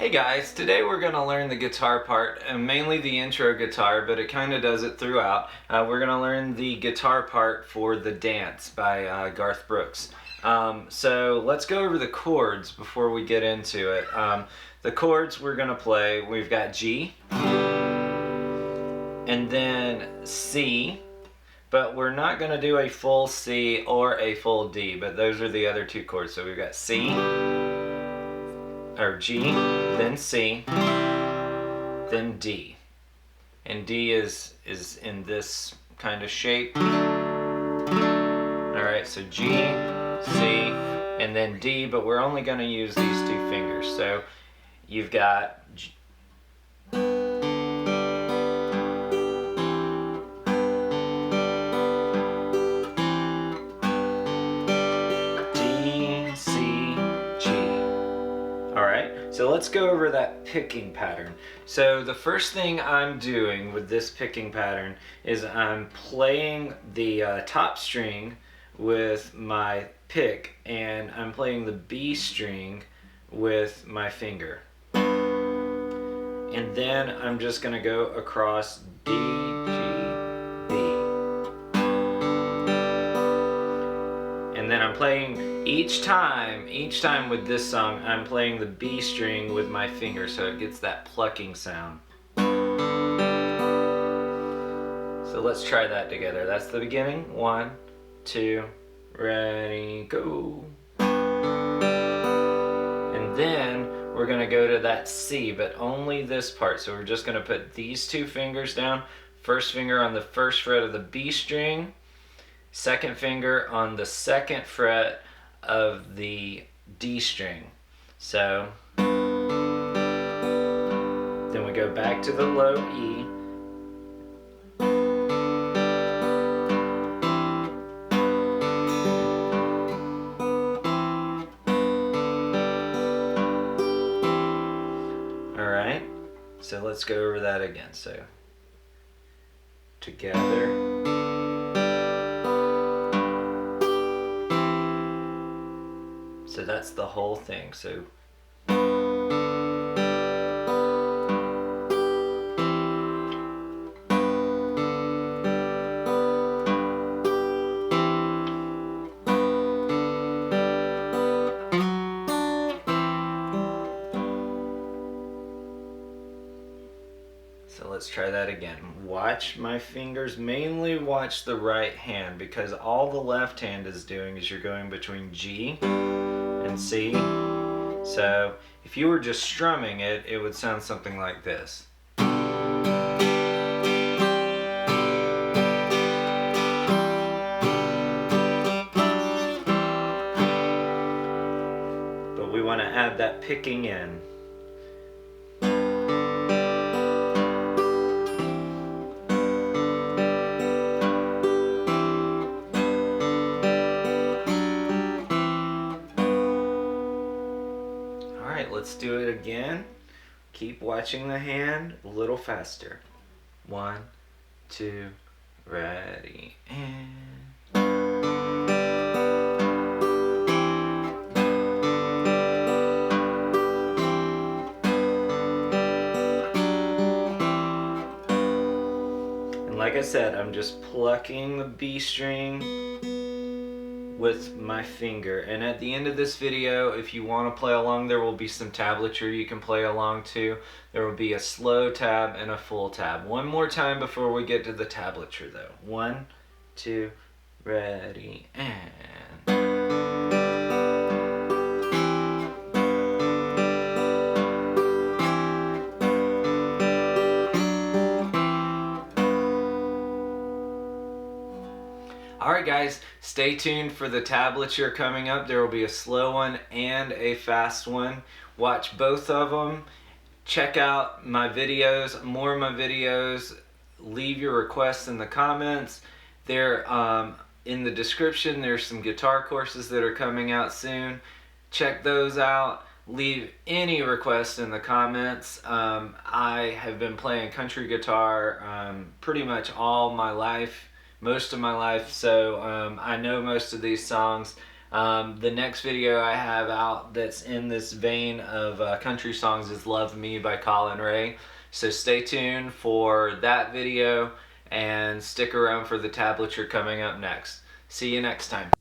Hey guys, today we're going to learn the guitar part, and mainly the intro guitar, but it kind of does it throughout. We're going to learn the guitar part for The Dance by Garth Brooks. So let's go over the chords before we get into it. The chords we're going to play, we've got G, and then C, but we're not going to do a full C or a full D, but those are the other two chords. So we've got C, or G, then C, then D. And D is in this kind of shape. Alright, so G, C, and then D, but we're only going to use these two fingers. So you've got G, so let's go over that picking pattern. So the first thing I'm doing with this picking pattern is I'm playing the top string with my pick, and I'm playing the B string with my finger. And then I'm just going to go across D, G, B. And then I'm playing each time with this song, I'm playing the B string with my finger, so it gets that plucking sound. So let's try that together. That's the beginning. 1, 2, ready, go. And then we're going to go to that C, but only this part. So we're just going to put these two fingers down. First finger on the first fret of the B string, second finger on the second fret of the D string. So then we go back to the low E, alright, so let's go over that again. So together, so that's the whole thing. So let's try that again. Watch my fingers, mainly watch the right hand, because all the left hand is doing is you're going between G and C. So if you were just strumming it, it would sound something like this. But we want to add that picking in. Let's do it again. Keep watching the hand, a little faster. 1, 2, ready, and like I said, I'm just plucking the B string with my finger. And at the end of this video, if you want to play along, there will be some tablature you can play along to. There will be a slow tab and a full tab. One more time before we get to the tablature though. 1, 2, ready, and alright guys, stay tuned for the tablature coming up. There will be a slow one and a fast one. Watch both of them. Check out my videos, more of my videos. Leave your requests in the comments. There, in the description, there's some guitar courses that are coming out soon. Check those out. Leave any requests in the comments. I have been playing country guitar pretty much all my life. Most of my life, so I know most of these songs. The next video I have out that's in this vein of country songs is Love Me by Colin Ray. So stay tuned for that video and stick around for the tablature coming up next. See you next time.